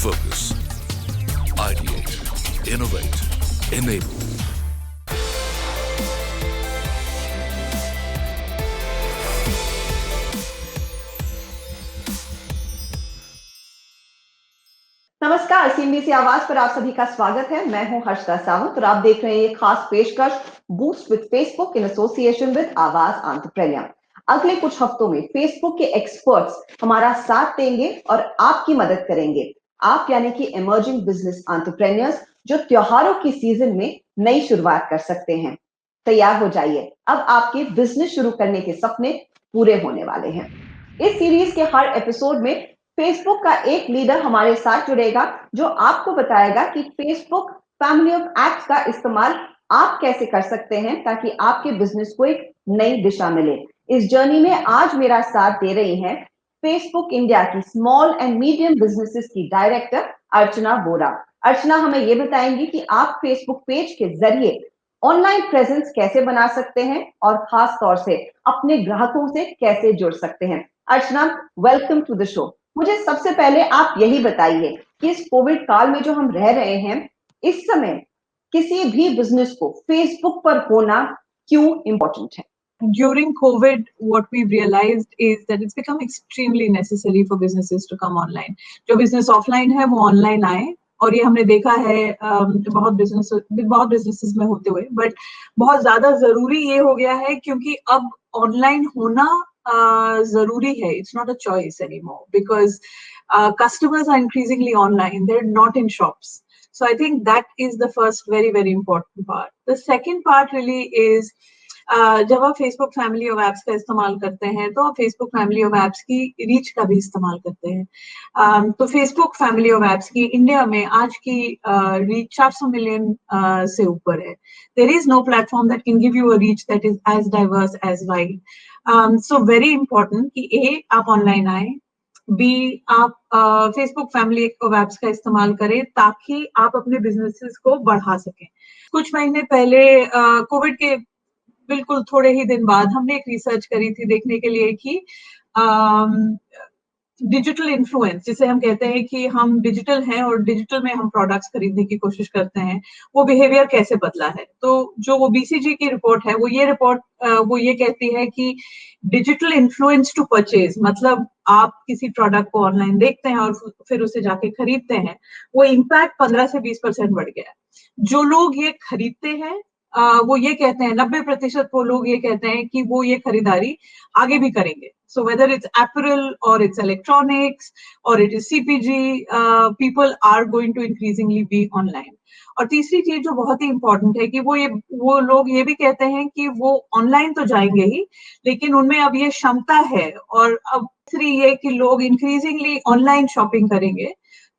Focus. Ideate. Innovate. Enable. नमस्कार, CNBC आवाज पर आप सभी का स्वागत है। मैं हूं हर्षदा सावंत और आप देख रहे हैं ये खास पेशकश boost with Facebook in association with Awaaz entrepreneur. अगले कुछ हफ्तों में फेसबुक के एक्सपर्ट्स हमारा साथ देंगे और आपकी मदद करेंगे। आप यानी कि इमर्जिंग बिजनेस एंटरप्रेन्योर्स जो त्योहारों की सीजन में नई शुरुआत कर सकते हैं। तैयार हो जाइए, अब आपके बिजनेस शुरू करने के सपने पूरे होने वाले हैं। इस सीरीज के हर एपिसोड में फेसबुक का एक लीडर हमारे साथ जुड़ेगा जो आपको बताएगा कि फेसबुक फैमिली ऑफ एप्स का इस्तेमाल आप कैसे कर सकते हैं ताकि आपके बिजनेस को एक नई दिशा मिले। इस जर्नी में आज मेरा साथ दे रही हैं फेसबुक इंडिया की स्मॉल एंड मीडियम बिजनेसेस की डायरेक्टर अर्चना बोरा। अर्चना हमें ये बताएंगी कि आप फेसबुक पेज के जरिए ऑनलाइन प्रेजेंस कैसे बना सकते हैं और खास तौर से अपने ग्राहकों से कैसे जुड़ सकते हैं। अर्चना, वेलकम टू द शो। मुझे सबसे पहले आप यही बताइए कि इस कोविड काल में जो हम रह रहे हैं, इस समय किसी भी बिजनेस को फेसबुक पर होना क्यों इंपॉर्टेंट है? During COVID, what we've realized is that it's become extremely necessary for businesses to come online. जो business offline है वो online आए, और ये हमने देखा है बहुत businesses में होते हुए, but बहुत ज्यादा जरूरी ये हो गया है क्योंकि अब online होना जरूरी है. It's not a choice anymore because customers are increasingly online. They're not in shops. So I think that is the first very, very important part. The second part really is जब आप Facebook family of apps का इस्तेमाल करते हैं तो आप Facebook family of apps की reach का भी इस्तेमाल करते हैं. तो फेसबुक फैमिली ऑफ एप्स की इंडिया में आज की रीच 400 मिलियन से ऊपर है. There is no platform that can give you a reach that is as diverse as wide. So very important कि ए आप ऑनलाइन आए, बी आप फेसबुक फैमिली ऑफ एप्स का इस्तेमाल करें ताकि आप अपने बिजनेसेस को बढ़ा सकें. कुछ महीने पहले कोविड के बिल्कुल थोड़े ही दिन बाद हमने एक रिसर्च करी थी देखने के लिए कि डिजिटल इन्फ्लुएंस, जिसे हम कहते हैं कि हम डिजिटल हैं और डिजिटल में हम प्रोडक्ट्स खरीदने की कोशिश करते हैं, वो बिहेवियर कैसे बदला है. तो जो वो बीसीजी की रिपोर्ट है वो ये कहती है कि डिजिटल इन्फ्लुएंस टू परचेज, मतलब आप किसी प्रोडक्ट को ऑनलाइन देखते हैं और फिर उसे जाके खरीदते हैं, वो इम्पैक्ट 15 से 20% बढ़ गया है. जो लोग ये खरीदते हैं वो ये कहते हैं, 90% वो लोग ये कहते हैं कि वो ये खरीदारी आगे भी करेंगे. So whether it's apparel or it's electronics or it is CPG, people are going to increasingly be online. और तीसरी चीज जो बहुत ही इंपॉर्टेंट है कि वो लोग ये भी कहते हैं कि वो ऑनलाइन तो जाएंगे ही, लेकिन उनमें अब ये क्षमता है और अब तीसरी ये कि लोग इंक्रीजिंगली ऑनलाइन शॉपिंग करेंगे.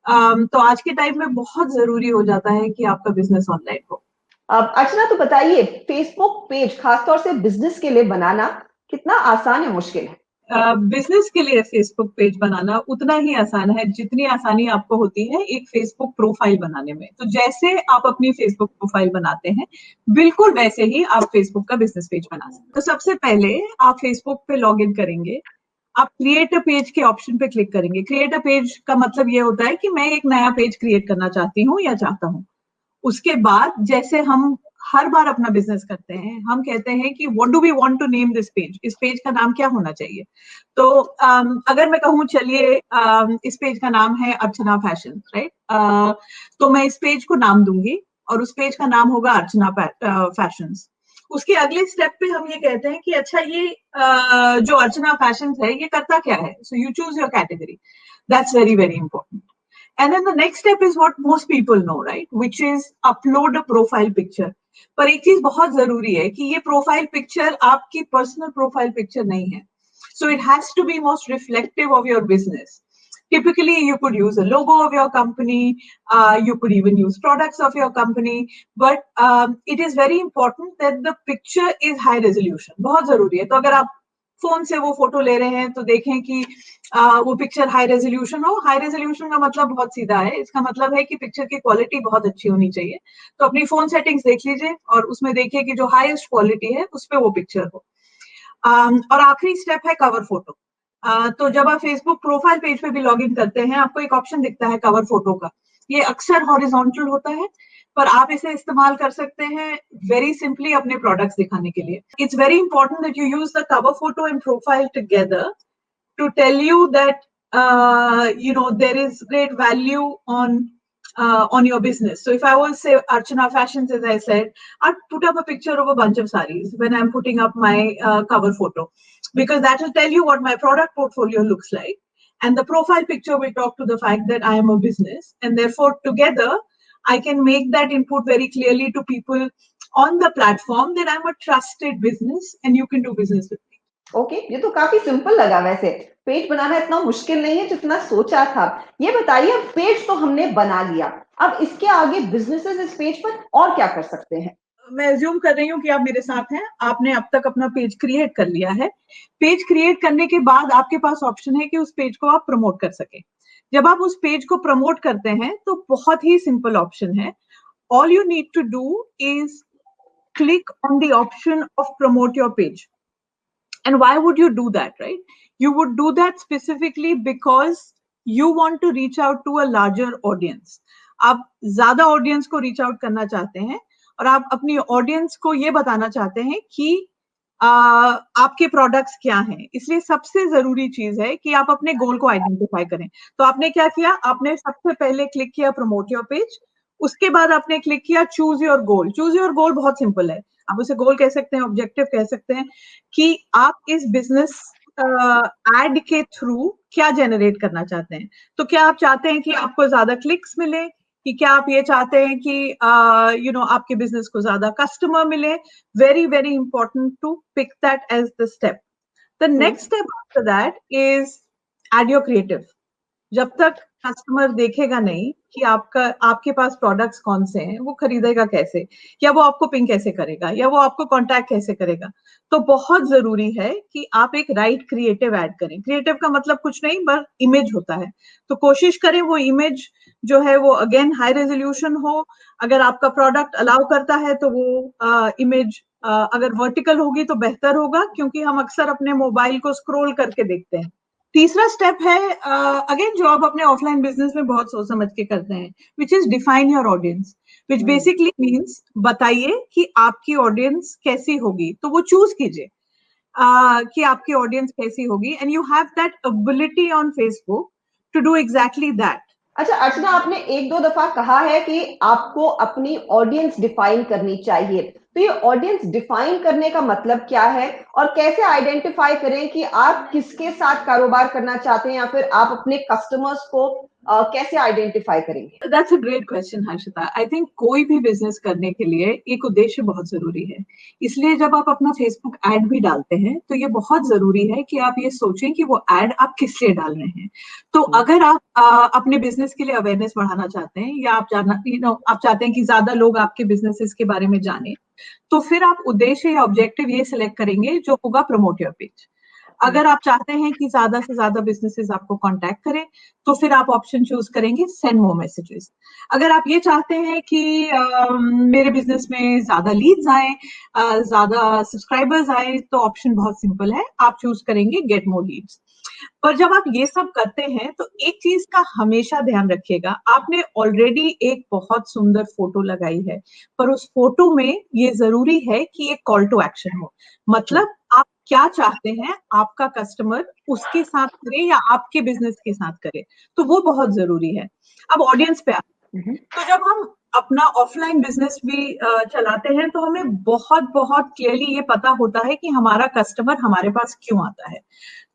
तो आज के टाइम में बहुत जरूरी हो जाता है कि आपका बिजनेस ऑनलाइन हो. अर्चना, तो बताइए फेसबुक पेज खासतौर से बिजनेस के लिए बनाना कितना आसान है, मुश्किल है? बिजनेस के लिए फेसबुक पेज बनाना उतना ही आसान है जितनी आसानी आपको होती है एक फेसबुक प्रोफाइल बनाने में. तो जैसे आप अपनी फेसबुक प्रोफाइल बनाते हैं, बिल्कुल वैसे ही आप फेसबुक का बिजनेस पेज बना सकते हैं. तो सबसे पहले आप फेसबुक पे लॉग इन करेंगे, आप क्रिएट अ पेज के ऑप्शन पे क्लिक करेंगे. क्रिएट अ पेज का मतलब ये होता है कि मैं एक नया पेज क्रिएट करना चाहती हूँ या चाहता हूँ. उसके बाद जैसे हम हर बार अपना बिजनेस करते हैं, हम कहते हैं कि what do we want to name this page, इस पेज का नाम क्या होना चाहिए. तो अगर मैं कहूँ चलिए इस पेज का नाम है अर्चना फैशन, राइट, तो मैं इस पेज को नाम दूंगी और उस पेज का नाम होगा अर्चना फैशंस. उसके अगले स्टेप पे हम ये कहते हैं कि अच्छा ये जो अर्चना फैशंस है ये करता क्या है. So you choose your category. That's very very important. And then the next step is what most people know, right? Which is upload a profile picture. पर एक चीज बहुत जरूरी है कि ये प्रोफाइल पिक्चर आपकी पर्सनल प्रोफाइल पिक्चर नहीं है. So it has to be most reflective of your business. Typically, you could use a logo of your company, you could even use products of your company, but it is very important that the picture is high resolution. बहुत जरूरी है. तो अगर आप phone से वो photo ले रहे हैं तो देखें कि वो पिक्चर हाई रेजोल्यूशन हो. हाई रेजोल्यूशन का मतलब बहुत सीधा है, इसका मतलब है कि पिक्चर की क्वालिटी बहुत अच्छी होनी चाहिए. तो अपनी फोन सेटिंग्स देख लीजिए और उसमें देखिए कि जो हाईएस्ट क्वालिटी है उस पे वो पिक्चर हो. और आखिरी स्टेप है कवर फोटो. तो जब आप फेसबुक प्रोफाइल पेज पे भी लॉग इन करते हैं, आपको एक ऑप्शन दिखता है कवर फोटो का। ये अक्सर हॉरिजॉन्टल होता है, पर आप इसे इस्तेमाल कर सकते हैं वेरी सिंपली अपने प्रोडक्ट्स दिखाने के लिए। It's very important that you use the cover photo and profile together to tell you that there is great value on your business. So if I was say Archana Fashions, as I said, I'd put up a picture of a bunch of sarees when I'm putting up my cover photo, because that will tell you what my product portfolio looks like. And the profile picture will talk to the fact that I am a business, and therefore together I can make that input very clearly to people on the platform that I'm a trusted business and you can do business with me. Okay, ये तो काफी simple लगा। वैसे page बनाना इतना मुश्किल नहीं है जितना सोचा था। ये बताइए, अब पेज तो हमने बना लिया, अब इसके आगे बिजनेसेस इस पेज पर और क्या कर सकते हैं? मैं अज्यूम कर रही हूँ कि आप मेरे साथ हैं, आपने अब तक अपना पेज क्रिएट कर लिया है। पेज क्रिएट करने के बाद आपके पास ऑप्शन है कि उस पेज को आप प्रमोट कर सके। जब आप उस पेज को प्रमोट करते हैं तो बहुत ही सिंपल ऑप्शन है। All you need to do is click on the option of promote your page. And why would you do that, right? You would do that specifically because you want to reach out to a larger audience. आप ज्यादा audience को reach out करना चाहते हैं और आप अपनी audience को ये बताना चाहते हैं कि आपके प्रोडक्ट्स क्या हैं। इसलिए सबसे जरूरी चीज है कि आप अपने गोल को आइडेंटिफाई करें। तो आपने क्या किया, आपने सबसे पहले क्लिक किया प्रमोट योर पेज, उसके बाद आपने क्लिक किया choose your goal. Choose your goal बहुत सिंपल है, आप उसे गोल कह सकते हैं, ऑब्जेक्टिव कह सकते हैं, कि आप इस बिजनेस एड के थ्रू क्या जनरेट करना चाहते हैं। तो क्या आप चाहते हैं कि आपको ज्यादा क्लिक्स मिले, कि क्या आप ये चाहते हैं कि आपके बिजनेस को ज्यादा कस्टमर मिले। Very very important to pick that as the step. The next step after that is add your creative. जब तक कस्टमर देखेगा नहीं कि आपके पास प्रोडक्ट्स कौन से हैं, वो खरीदेगा कैसे, या वो आपको पिंग कैसे करेगा, या वो आपको कांटेक्ट कैसे करेगा। तो बहुत जरूरी है कि आप एक राइट क्रिएटिव ऐड करें। क्रिएटिव का मतलब कुछ नहीं बस इमेज होता है। तो कोशिश करें वो इमेज जो है वो अगेन हाई रेजोल्यूशन हो। अगर आपका प्रोडक्ट अलाउ करता है तो वो इमेज अगर वर्टिकल होगी तो बेहतर होगा, क्योंकि हम अक्सर अपने मोबाइल को स्क्रॉल करके देखते हैं। तीसरा स्टेप है अगेन जो आप अपने ऑफलाइन बिजनेस में बहुत सोच समझ के करते हैं, which is define your audience, which basically means बताइए कि आपकी ऑडियंस कैसी होगी। तो वो चूज कीजिए कि आपकी ऑडियंस कैसी होगी, and you have that ability on Facebook to do exactly that. अच्छा अर्चना, आपने एक दो दफा कहा है कि आपको अपनी ऑडियंस डिफाइन करनी चाहिए, तो ये ऑडियंस डिफाइन करने का मतलब क्या है और कैसे आइडेंटिफाई करें कि आप किसके साथ कारोबार करना चाहते हैं, या फिर आप अपने कस्टमर्स को कैसे आइडेंटिफाई करेंगे? That's a great question Harshita. I think कोई भी बिजनेस करने के लिए एक उद्देश्य बहुत जरूरी है। इसलिए जब आप अपना फेसबुक एड भी डालते हैं तो ये बहुत जरूरी है कि आप ये सोचें कि वो एड आप किस लिए डाल रहे हैं। तो अगर आप अपने बिजनेस के लिए अवेयरनेस बढ़ाना चाहते हैं, या आप आप चाहते हैं कि ज्यादा लोग आपके बिजनेसेस के बारे में जाने, तो फिर आप उद्देश्य या ऑब्जेक्टिव ये सिलेक्ट करेंगे जो होगा प्रमोट योर पेज। अगर आप चाहते हैं कि ज्यादा से ज्यादा बिजनेसेस आपको कांटेक्ट करें, तो फिर आप ऑप्शन चूज करेंगे सेंड मोर मैसेजेस। अगर आप ये चाहते हैं कि मेरे बिजनेस में ज्यादा लीड्स आए, ज्यादा सब्सक्राइबर्स आए, तो ऑप्शन बहुत सिंपल है, आप चूज करेंगे गेट मोर लीड्स। पर जब आप ये सब करते हैं तो एक चीज का हमेशा ध्यान रखिएगा, आपने ऑलरेडी एक बहुत सुंदर फोटो लगाई है, पर उस फोटो में ये जरूरी है कि एक कॉल टू एक्शन हो। मतलब आप क्या चाहते हैं आपका कस्टमर उसके साथ करे या आपके बिजनेस के साथ करे, तो वो बहुत जरूरी है। अब ऑडियंस पे तो जब हम अपना ऑफलाइन बिजनेस भी चलाते हैं तो हमें बहुत बहुत क्लियरली ये पता होता है कि हमारा कस्टमर हमारे पास क्यों आता है।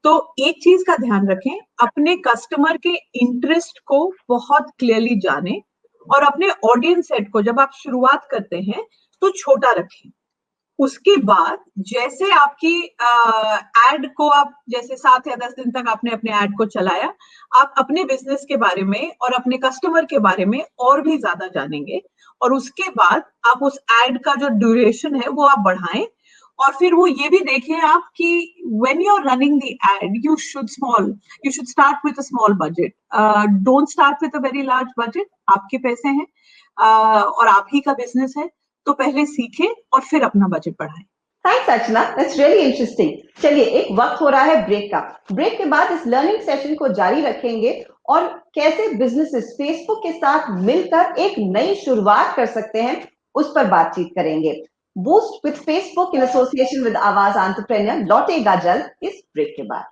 तो एक चीज का ध्यान रखें, अपने कस्टमर के इंटरेस्ट को बहुत क्लियरली जाने, और अपने ऑडियंस सेट को जब आप शुरुआत करते हैं तो छोटा रखें। उसके बाद जैसे आपकी एड को आप जैसे 7 या 10 दिन तक आपने अपने एड को चलाया, आप अपने बिजनेस के बारे में और अपने कस्टमर के बारे में और भी ज्यादा जानेंगे, और उसके बाद आप उस एड का जो ड्यूरेशन है वो आप बढ़ाएं। और फिर वो ये भी देखें आप कि when you're running the ad, you should start with a small budget. Don't start with a very large budget. आपके पैसे हैं और आप ही का बिजनेस है, तो पहले सीखें और फिर अपना बजट बढ़ाएं। Thanks Archana, that's really interesting. चलिए, एक वक्त हो रहा है ब्रेक का। ब्रेक के बाद इस लर्निंग सेशन को जारी रखेंगे और कैसे बिजनेसेस फेसबुक के साथ मिलकर एक नई शुरुआत कर सकते हैं उस पर बातचीत करेंगे। Boost with Facebook in association with Awaaz entrepreneur लौटेगा जल्द इस ब्रेक के बाद।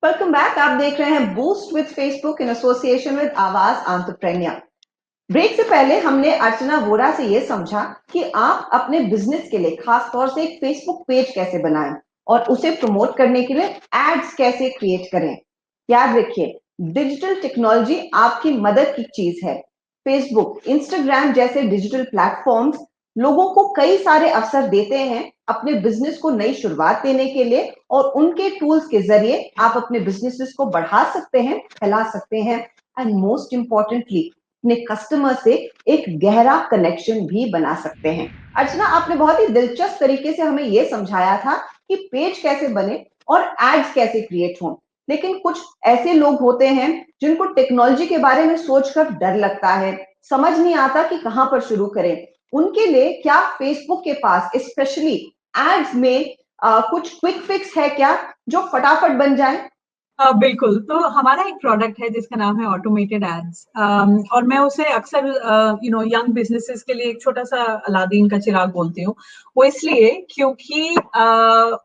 Welcome back. आप देख रहे हैं boost with Facebook in association with Awaaz entrepreneur. Break से पहले हमने अर्चना वोरा से यह समझा कि आप अपने बिजनेस के लिए खास तौर से एक फेसबुक पेज कैसे बनाएं और उसे प्रमोट करने के लिए एड्स कैसे क्रिएट करें। याद रखिए, डिजिटल टेक्नोलॉजी आपकी मदद की चीज है। फेसबुक, इंस्टाग्राम जैसे डिजिटल प्लेटफॉर्म्स लोगों को कई सारे अवसर देते हैं अपने बिजनेस को नई शुरुआत देने के लिए, और उनके टूल्स के जरिए आप अपने बिजनेसेस को बढ़ा सकते हैं, फैला सकते हैं, एंड मोस्ट इंपॉर्टेंटली अपने कस्टमर से एक गहरा कनेक्शन भी बना सकते हैं। अर्चना, आपने बहुत ही दिलचस्प तरीके से हमें यह समझाया था कि पेज कैसे बने और एड्स कैसे क्रिएट हों, लेकिन कुछ ऐसे लोग होते हैं जिनको टेक्नोलॉजी के बारे में सोचकर डर लगता है, समझ नहीं आता कि कहां पर शुरू करें। उनके लिए क्या फेसबुक के पास स्पेशली एड्स में कुछ क्विक फिक्स है क्या जो फटाफट बन जाए? बिल्कुल। तो हमारा एक प्रोडक्ट है जिसका नाम है ऑटोमेटेड एड्स, और मैं उसे अक्सर यंग बिजनेसेस के लिए एक छोटा सा अलादीन का चिराग बोलती हूँ। वो इसलिए क्योंकि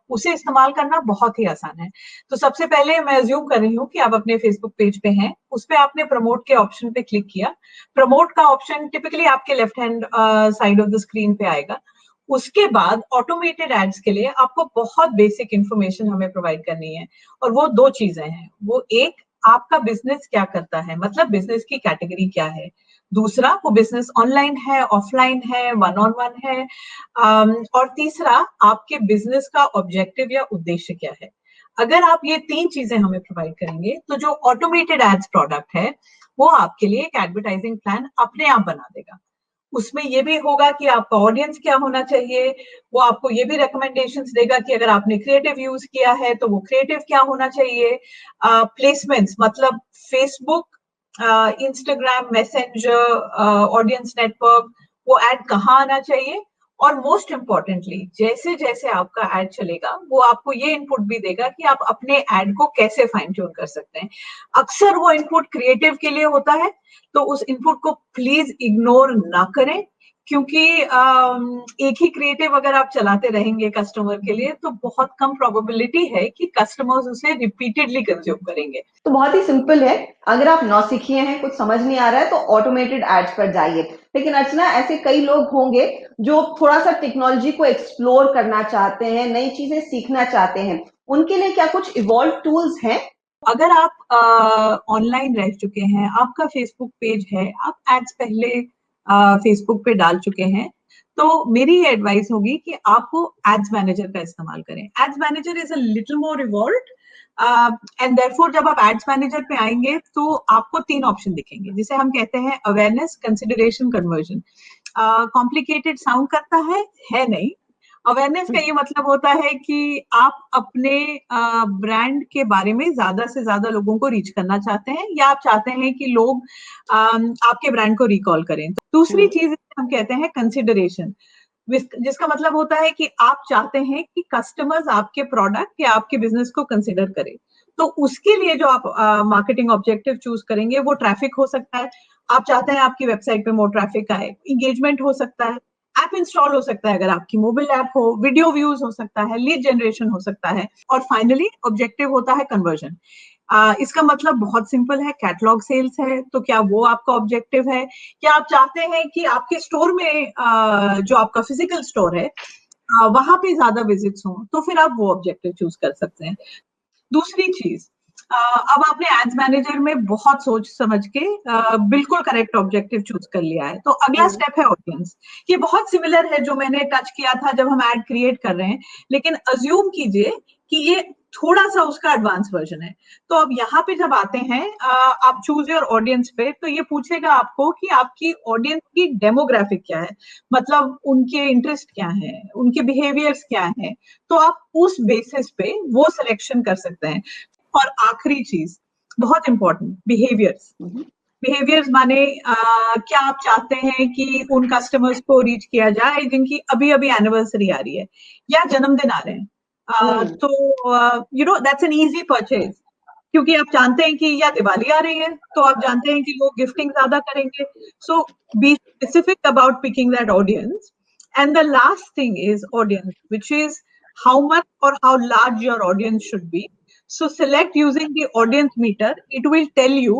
उसे इस्तेमाल करना बहुत ही आसान है। तो सबसे पहले मैं अज्यूम कर रही हूँ कि आप अपने फेसबुक पेज पे हैं, उस पे आपने प्रमोट के ऑप्शन पे क्लिक किया। प्रमोट का ऑप्शन टिपिकली आपके left hand side of the screen पे आएगा। उसके बाद ऑटोमेटेड एड्स के लिए आपको बहुत बेसिक इंफॉर्मेशन हमें प्रोवाइड करनी है, और वो दो चीजें हैं। वो एक, आपका बिजनेस क्या करता है, मतलब बिजनेस की कैटेगरी क्या है। दूसरा, वो बिजनेस ऑनलाइन है, ऑफलाइन है, वन ऑन वन है। और तीसरा, आपके बिजनेस का ऑब्जेक्टिव या उद्देश्य क्या है। अगर आप ये तीन चीजें हमें प्रोवाइड करेंगे तो जो ऑटोमेटेड एड्स प्रोडक्ट है वो आपके लिए एक एडवर्टाइजिंग प्लान अपने आप बना देगा। उसमें ये भी होगा कि आपका ऑडियंस क्या होना चाहिए, वो आपको ये भी रिकमेंडेशंस देगा कि अगर आपने क्रिएटिव यूज किया है तो वो क्रिएटिव क्या होना चाहिए। प्लेसमेंट्स मतलब Facebook, Instagram, messenger, audience network, वो एड कहाँ आना चाहिए। और मोस्ट इंपॉर्टेंटली, जैसे जैसे आपका एड चलेगा वो आपको ये इनपुट भी देगा कि आप अपने एड को कैसे फाइन ट्यून कर सकते हैं। अक्सर वो इनपुट क्रिएटिव के लिए होता है, तो उस इनपुट को प्लीज इग्नोर ना करें, क्योंकि एक ही क्रिएटिव अगर आप चलाते रहेंगे कस्टमर के लिए तो बहुत कम प्रोबेबिलिटी है कि कस्टमर्स उसे रिपीटेडली कंज्यूम करेंगे। तो बहुत ही सिंपल है, अगर आप नौसिखिए हैं, कुछ समझ नहीं आ रहा है तो ऑटोमेटेड एड्स पर जाइए। लेकिन अर्चना, ऐसे कई लोग होंगे जो थोड़ा सा टेक्नोलॉजी को एक्सप्लोर करना चाहते हैं, नई चीजें सीखना चाहते हैं, उनके लिए क्या कुछ इवॉल्व टूल्स हैं? अगर आप ऑनलाइन रह चुके हैं, आपका फेसबुक पेज है, आप एड्स पहले फेसबुक पे डाल चुके हैं, तो मेरी ये एडवाइस होगी कि आप वो एड्स मैनेजर का इस्तेमाल करें। Ads manager is a little more evolved, and therefore जब आप एड्स मैनेजर पे आएंगे तो आपको तीन ऑप्शन दिखेंगे, जिसे हम कहते हैं awareness, consideration, conversion. Complicated sound करता है नहीं। अवेयरनेस का ये मतलब होता है कि आप अपने ब्रांड के बारे में ज्यादा से ज्यादा लोगों को रीच करना चाहते हैं, या आप चाहते हैं कि लोग आपके ब्रांड को रिकॉल करें। दूसरी चीज हम कहते हैं कंसिडरेशन, जिसका मतलब होता है कि आप चाहते हैं कि कस्टमर्स आपके प्रोडक्ट या आपके बिजनेस को कंसिडर करें। तो उसके लिए जो आप मार्केटिंग ऑब्जेक्टिव चूज करेंगे वो ट्रैफिक हो सकता है। आप चाहते हैं आपकी वेबसाइट पे मोर ट्रैफिक आए, इंगेजमेंट हो सकता है, ऐप इंस्टॉल हो सकता है अगर आपकी मोबाइल ऐप हो, वीडियो व्यूज हो सकता है, लीड जनरेशन हो सकता है, और फाइनली ऑब्जेक्टिव होता है कन्वर्जन। इसका मतलब बहुत सिंपल है, कैटलॉग सेल्स है तो क्या वो आपका ऑब्जेक्टिव है। क्या आप चाहते हैं कि आपके स्टोर में जो आपका फिजिकल स्टोर है वहां पे ज्यादा विजिट्स हो, तो फिर आप वो ऑब्जेक्टिव चूज कर सकते हैं। दूसरी चीज, अब आपने एड्स मैनेजर में बहुत सोच समझ के बिल्कुल करेक्ट ऑब्जेक्टिव चूज कर लिया है, तो अगला स्टेप है ऑडियंस। ये बहुत सिमिलर है जो मैंने टच किया था जब हम एड क्रिएट कर रहे हैं, लेकिन अज्यूम कीजिए कि ये थोड़ा सा उसका एडवांस वर्जन है। तो अब यहाँ पे जब आते हैं आप चूज योर ऑडियंस पे, तो ये पूछेगा आपको कि आपकी ऑडियंस की डेमोग्राफिक क्या है, मतलब उनके इंटरेस्ट क्या है, उनके बिहेवियर्स क्या है। तो आप उस बेसिस पे वो सिलेक्शन कर सकते हैं। और आखिरी चीज बहुत इंपॉर्टेंट, बिहेवियर्स। बिहेवियर्स माने क्या आप चाहते हैं कि उन कस्टमर्स को रीच किया जाए जिनकी अभी अभी एनिवर्सरी आ रही है या जन्मदिन आ रहे हैं। तो दैट्स एन इजी परचेज, क्योंकि आप जानते हैं कि या दिवाली आ रही है, तो आप जानते हैं कि लोग गिफ्टिंग ज्यादा करेंगे। So be specific about picking that audience. And the last thing is audience, which is how much और how large your audience should be. So select using the audience meter. It will tell you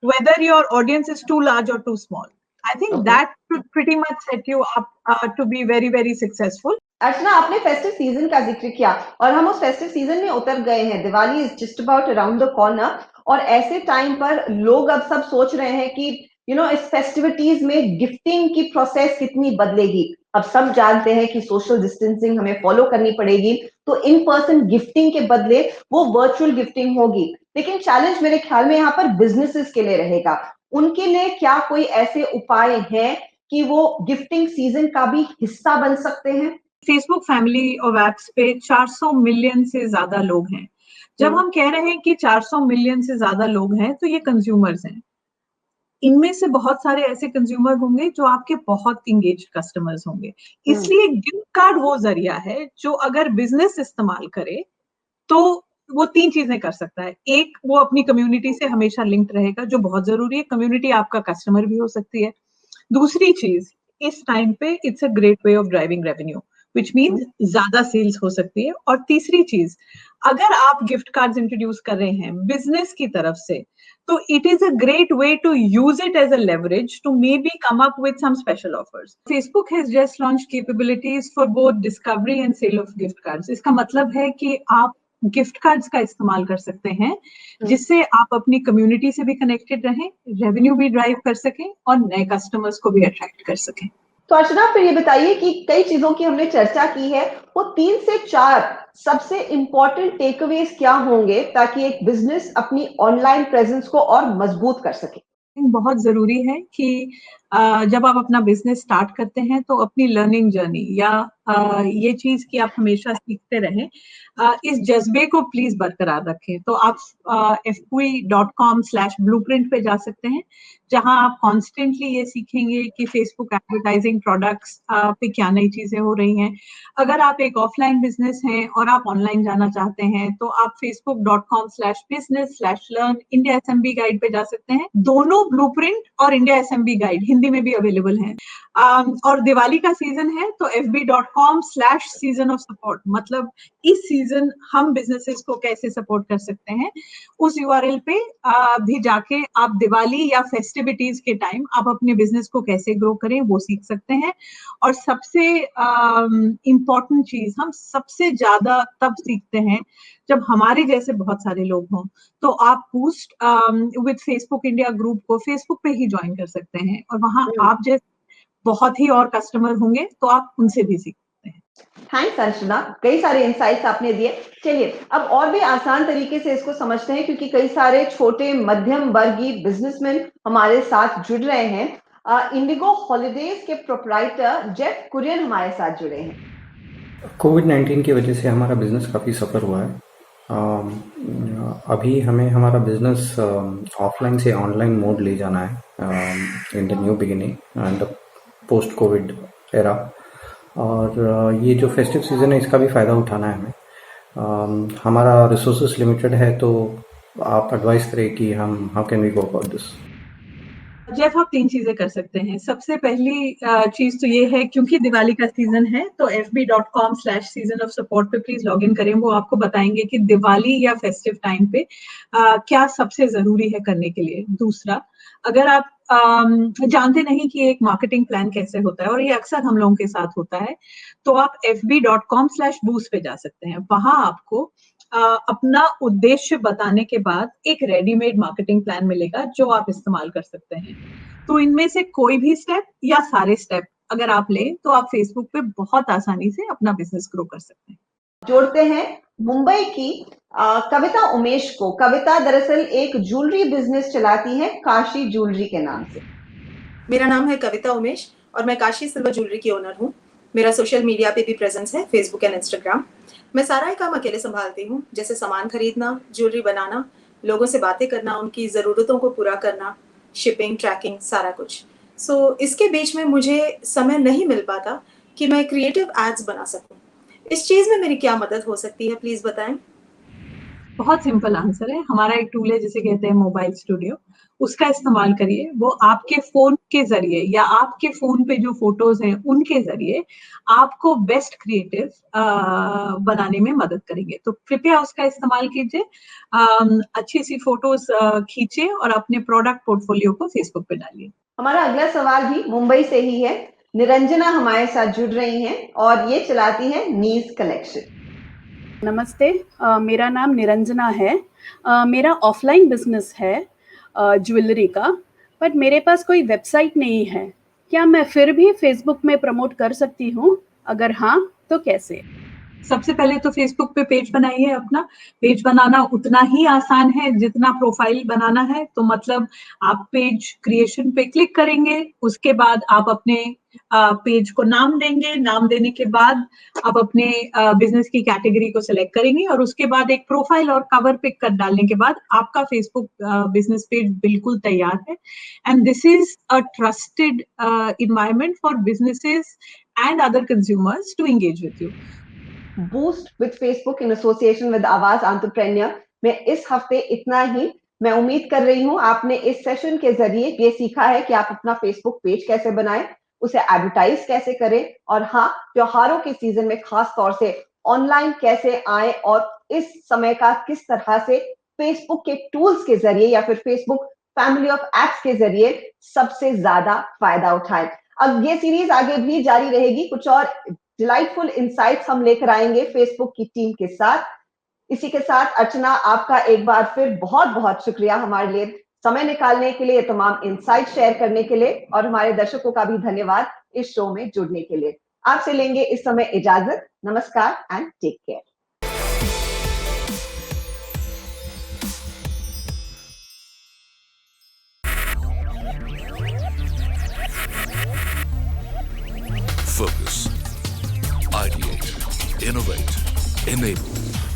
whether your audience is too large or too small. I think Okay. that should pretty much set you up to be very, very successful. अर्चना, आपने festive season का जिक्र किया और हम उस festive season में उतर गए हैं। Diwali is just about around the corner और ऐसे टाइम पर लोग अब सब सोच रहे हैं कि इस फेस्टिविटीज में गिफ्टिंग की प्रोसेस कितनी बदलेगी। अब सब जानते हैं कि सोशल डिस्टेंसिंग हमें फॉलो करनी पड़ेगी, तो इन पर्सन गिफ्टिंग के बदले वो वर्चुअल गिफ्टिंग होगी। लेकिन चैलेंज मेरे ख्याल में यहाँ पर बिजनेसेस के लिए रहेगा। उनके लिए क्या कोई ऐसे उपाय हैं कि वो गिफ्टिंग सीजन का भी हिस्सा बन सकते हैं? फेसबुक फैमिली और एप्स पे 400 मिलियन से ज्यादा लोग हैं। जब हम कह रहे हैं कि 400 मिलियन से ज्यादा लोग हैं, तो ये कंज्यूमर्स हैं। इनमें से बहुत सारे ऐसे कंज्यूमर होंगे जो आपके बहुत इंगेज कस्टमर्स होंगे। इसलिए गिफ्ट कार्ड वो जरिया है जो अगर बिजनेस इस्तेमाल करे तो वो 3 चीजें कर सकता है। एक, वो अपनी कम्युनिटी से हमेशा लिंक्ड रहेगा, जो बहुत जरूरी है। कम्युनिटी आपका कस्टमर भी हो सकती है। दूसरी चीज, इस टाइम पे it's a great way of driving revenue, which means ज्यादा सेल्स हो सकती है। और तीसरी चीज, अगर आप गिफ्ट कार्ड्स इंट्रोड्यूस कर रहे हैं बिजनेस की तरफ से, तो it is a great way to use it as a leverage to maybe come up with some special offers. Facebook has just launch capabilities for both discovery and sale of gift cards. इसका मतलब है कि आप gift cards का इस्तेमाल कर सकते हैं, जिससे आप अपनी कम्युनिटी से भी कनेक्टेड रहें, रेवेन्यू भी ड्राइव कर सकें और नए कस्टमर्स को भी अट्रैक्ट कर सकें। तो अर्चना, फिर ये बताइए कि कई चीजों की हमने चर्चा की है, वो 3 से 4 सबसे इंपॉर्टेंट टेकअवेज क्या होंगे ताकि एक बिजनेस अपनी ऑनलाइन प्रेजेंस को और मजबूत कर सके? बहुत जरूरी है कि जब आप अपना बिजनेस स्टार्ट करते हैं तो अपनी लर्निंग जर्नी या ये चीज कि आप हमेशा सीखते रहें, इस जज्बे को प्लीज बरकरार रखें। तो आप fqi.com/blueprint पे जा सकते हैं, जहां आप कॉन्स्टेंटली ये सीखेंगे कि फेसबुक एडवर्टाइजिंग प्रोडक्ट्स पे क्या नई चीजें हो रही हैं। अगर आप एक ऑफलाइन बिजनेस हैं और आप ऑनलाइन जाना चाहते हैं, तो आप facebook.com/business/learn इंडिया एसएमबी गाइड पे जा सकते हैं। दोनों ब्लूप्रिंट और इंडिया एसएमबी गाइड हिंदी में भी अवेलेबल हैं। और दिवाली का सीजन है, तो fb.com/season of support, मतलब इस सीजन हम बिजनेसेस को कैसे सपोर्ट कर सकते हैं, उस यूआरएल पे भी जाके आप दिवाली या फेस्टिविटीज के टाइम आप अपने बिजनेस को कैसे ग्रो करें वो सीख सकते हैं। और सबसे इम्पोर्टेंट चीज, हम सबसे ज्यादा तब सीखते हैं जब हमारे जैसे बहुत सारे लोग हों। तो आप boost with Facebook India group को फेसबुक पे ही ज्वाइन कर सकते हैं, और वहां आप जैसे बहुत ही और कस्टमर होंगे तो आप उनसे भी सीख सकते हैं। थैंक्स अर्चना, कई सारे इंसाइट्स आपने दिए। चलिए अब और भी आसान तरीके से इसको समझते हैं, क्योंकि कई सारे छोटे मध्यम वर्गीय बिजनेसमैन हमारे साथ जुड़ रहे हैं। इंडिगो हॉलीडेज के प्रोप्राइटर जेफ कुरियन हमारे साथ जुड़े हैं। कोविड-19 की वजह से हमारा बिजनेस काफ़ी सफ़र हुआ है। अभी हमें हमारा बिजनेस ऑफलाइन से ऑनलाइन मोड ले जाना है in the new beginning and the post Covid era. और ये जो फेस्टिव सीज़न है इसका भी फ़ायदा उठाना है हमें। हमारा रिसोर्सेस लिमिटेड है, तो आप एडवाइस करें कि हम how can we go about this? Jeff, आप 3 चीजें कर सकते हैं। सबसे पहली चीज तो ये है, क्योंकि दिवाली का सीजन है, तो fb.com/season of support पे प्लीज लॉग इन करें। वो आपको बताएंगे कि दिवाली या फेस्टिव टाइम पे क्या सबसे जरूरी है करने के लिए। दूसरा, अगर आप जानते नहीं कि एक मार्केटिंग प्लान कैसे होता है, और ये अक्सर हम लोगों के साथ होता है, तो आप fb.com/boost पे जा सकते हैं। वहां आपको अपना उद्देश्य बताने के बाद एक रेडीमेड मार्केटिंग प्लान मिलेगा जो आप इस्तेमाल कर सकते हैं। तो इनमें से कोई भी स्टेप या सारे स्टेप अगर आप लें, तो आप फेसबुक पे बहुत आसानी से अपना बिजनेस ग्रो कर सकते हैं। जोड़ते हैं मुंबई की कविता उमेश को। कविता दरअसल एक ज्वेलरी बिजनेस चलाती है काशी ज्वेलरी के नाम से। मेरा नाम है कविता उमेश और मैं काशी सिल्वर ज्वेलरी की ओनर हूँ। मेरा सोशल मीडिया पे भी प्रेजेंस है, फेसबुक एंड इंस्टाग्राम। मैं सारा ही काम अकेले संभालती हूँ, जैसे सामान खरीदना, ज्वेलरी बनाना, लोगों से बातें करना, उनकी ज़रूरतों को पूरा करना, शिपिंग, ट्रैकिंग, सारा कुछ। इसके बीच में मुझे समय नहीं मिल पाता कि मैं क्रिएटिव एड्स बना सकूँ। इस चीज़ में मेरी क्या मदद हो सकती है, प्लीज़ बताएं। बहुत सिंपल आंसर है। हमारा एक टूल है जिसे कहते हैं मोबाइल स्टूडियो, उसका इस्तेमाल करिए। वो आपके फोन के जरिए या आपके फोन पे जो फोटोज हैं उनके जरिए आपको बेस्ट क्रिएटिव बनाने में मदद करेंगे। तो कृपया उसका इस्तेमाल कीजिए, अच्छी सी फोटोज खींचिए और अपने प्रोडक्ट पोर्टफोलियो को फेसबुक पे डालिए। हमारा अगला सवाल भी मुंबई से ही है। निरंजना हमारे साथ जुड़ रही हैं और ये चलाती हैं नीज कलेक्शन। नमस्ते, मेरा नाम निरंजना है। मेरा ऑफलाइन बिजनेस है ज्वेलरी का, बट मेरे पास कोई वेबसाइट नहीं है। क्या मैं फिर भी फेसबुक में प्रमोट कर सकती हूँ? अगर हाँ तो कैसे? सबसे पहले तो फेसबुक पे पेज बनाइए अपना। पेज बनाना उतना ही आसान है जितना प्रोफाइल बनाना है। तो मतलब आप पेज क्रिएशन पे क्लिक करेंगे, उसके बाद आप अपने पेज को नाम देंगे। नाम देने के बाद आप अपने बिजनेस की कैटेगरी को सिलेक्ट करेंगे और उसके बाद एक प्रोफाइल और कवर पिक कर डालने के बाद आपका फेसबुक बिजनेस पेज बिल्कुल तैयार है। And this is a trusted environment for businesses and other consumers to engage with you. Boost with Facebook in association with Awaaz entrepreneur में इस हफ्ते इतना ही। मैं उम्मीद कर रही हूं आपने इस सेशन के जरिए ये सीखा है कि आप अपना फेसबुक पेज कैसे बनाएं, उसे एडवर्टाइज कैसे करें और हाँ, त्योहारों के सीजन में खास तौर से ऑनलाइन कैसे आए और इस समय का किस तरह से फेसबुक के टूल्स के जरिए या फिर फेसबुक फैमिली ऑफ एप्स के जरिए सबसे ज्यादा फायदा उठाएं। अब ये सीरीज आगे भी जारी रहेगी, कुछ और डिलाइटफुल इंसाइट्स हम लेकर आएंगे फेसबुक की टीम के साथ। इसी के साथ अर्चना, आपका एक बार फिर बहुत बहुत शुक्रिया हमारे लिए समय निकालने के लिए, तमाम इंसाइट शेयर करने के लिए और हमारे दर्शकों का भी धन्यवाद इस शो में जुड़ने के लिए। आपसे लेंगे इस समय इजाजत। नमस्कार and take care. Focus. Ideate. Innovate. Enable.